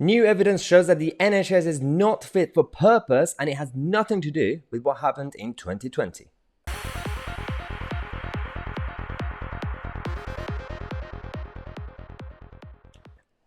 New evidence shows that the NHS is not fit for purpose and it has nothing to do with what happened in 2020.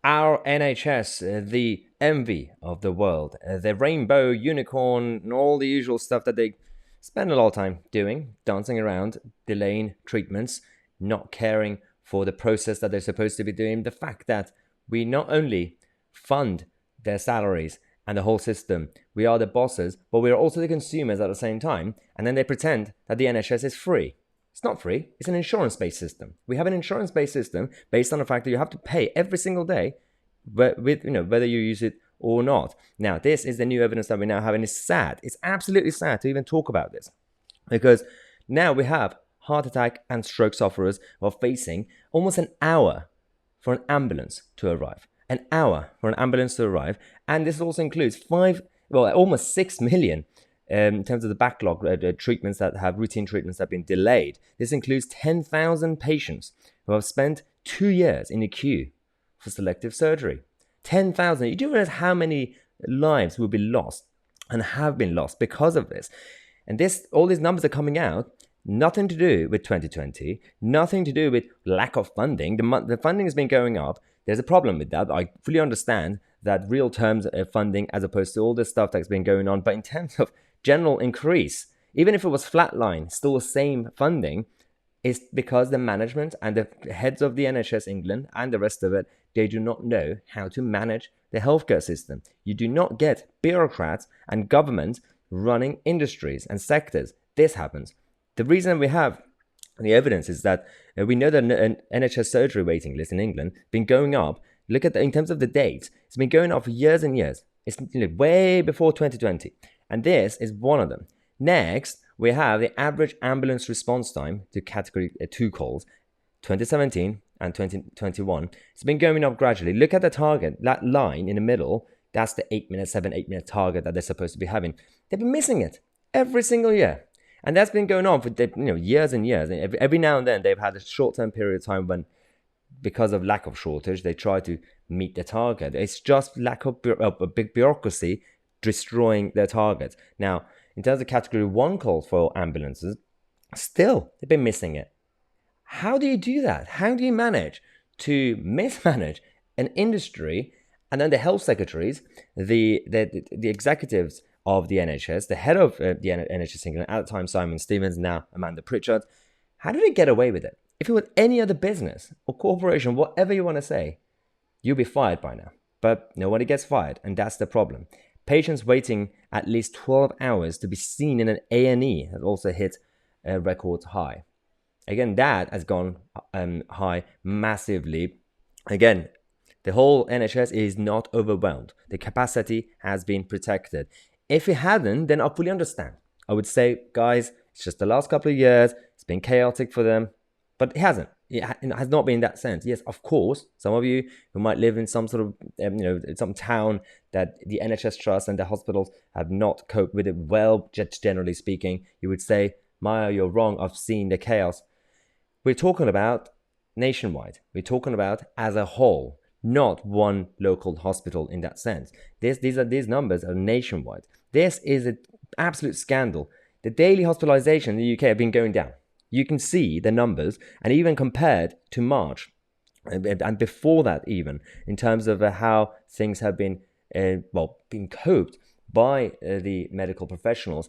Our NHS, the envy of the world, the rainbow unicorn, and all the usual stuff that they spend a lot of time doing, dancing around, delaying treatments, not caring for the process that they're supposed to be doing. The fact that we not only fund their salaries and the whole system, we are the bosses, but we are also the consumers at the same time. And then they pretend that the NHS is free. It's not free. It's an insurance-based system. We have an insurance-based system based on the fact that you have to pay every single day, with whether you use it or not. Now, this is the new evidence that we now have, and it's sad. It's absolutely sad to even talk about this, because now we have heart attack and stroke sufferers who are facing almost an hour for an ambulance to arrive. An hour for an ambulance to arrive. And this also includes almost 6 million in terms of the backlog treatments that have routine treatments that have been delayed. This includes 10,000 patients who have spent 2 years in a queue for selective surgery. 10,000. You do realize how many lives will be lost and have been lost because of this. And all these numbers are coming out. Nothing to do with 2020, nothing to do with lack of funding. The funding has been going up. There's a problem with that. I fully understand that real terms of funding as opposed to all this stuff that's been going on. But in terms of general increase, even if it was flatline, still the same funding, is because the management and the heads of the NHS England and the rest of it, they do not know how to manage the healthcare system. You do not get bureaucrats and government running industries and sectors. This happens. The reason we have the evidence is that we know that an NHS surgery waiting list in England has been going up. Look at in terms of the dates, it's been going up for years and years. It's way before 2020. And this is one of them. Next, we have the average ambulance response time to category 2 calls, 2017 and 2021. It's been going up gradually. Look at the target, that line in the middle. That's the 7-8 minute target that they're supposed to be having. They've been missing it every single year. And that's been going on for years and years. And every now and then they've had a short-term period of time when, because of lack of shortage, they try to meet the target. It's just lack of a big bureaucracy destroying their target. Now, in terms of category 1 calls for ambulances, still they've been missing it. How do you do that? How do you manage to mismanage an industry and then the health secretaries, the executives of the NHS, the head of the NHS England at the time, Simon Stevens, now Amanda Pritchard? How did they get away with it? If it was any other business or corporation, whatever you want to say, you'll be fired by now. But nobody gets fired, and that's the problem. Patients waiting at least 12 hours to be seen in an A&E has also hit a record high. Again, that has gone high massively. Again, the whole NHS is not overwhelmed. The capacity has been protected. If it hadn't, then I fully understand. I would say, guys, it's just the last couple of years. It's been chaotic for them. But it hasn't. It has not been in that sense. Yes, of course, some of you who might live in some sort of, some town that the NHS Trust and the hospitals have not coped with it well, generally speaking, you would say, Maya, you're wrong. I've seen the chaos. We're talking about nationwide. We're talking about as a whole, not one local hospital in that sense. These numbers are nationwide. This is an absolute scandal. The daily hospitalization in the UK have been going down. You can see the numbers, and even compared to March, and before that even, in terms of how things have been, being coped by the medical professionals,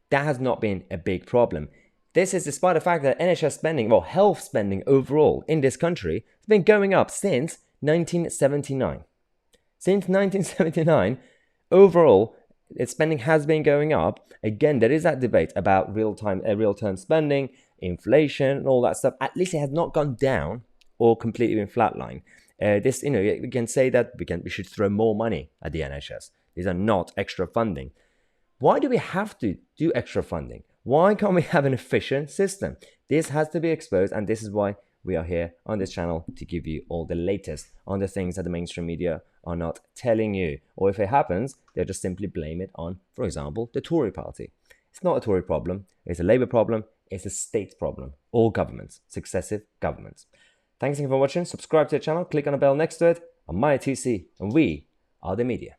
that has not been a big problem. This is despite the fact that NHS spending, health spending overall in this country has been going up since 1979. Since 1979, overall, its spending has been going up. Again, there is that debate about real-term spending, inflation, and all that stuff. At least it has not gone down or completely been flatlined. We can say that we should throw more money at the NHS. These are not extra funding. Why do we have to do extra funding? Why can't we have an efficient system? This has to be exposed, and this is why we are here on this channel to give you all the latest on the things that the mainstream media are not telling you. Or if it happens, they'll just simply blame it on, for example, the Tory party. It's not a Tory problem. It's a Labour problem. It's a state problem. All governments, successive governments. Thanks again for watching. Subscribe to the channel. Click on the bell next to it. I'm Tousi, and we are the media.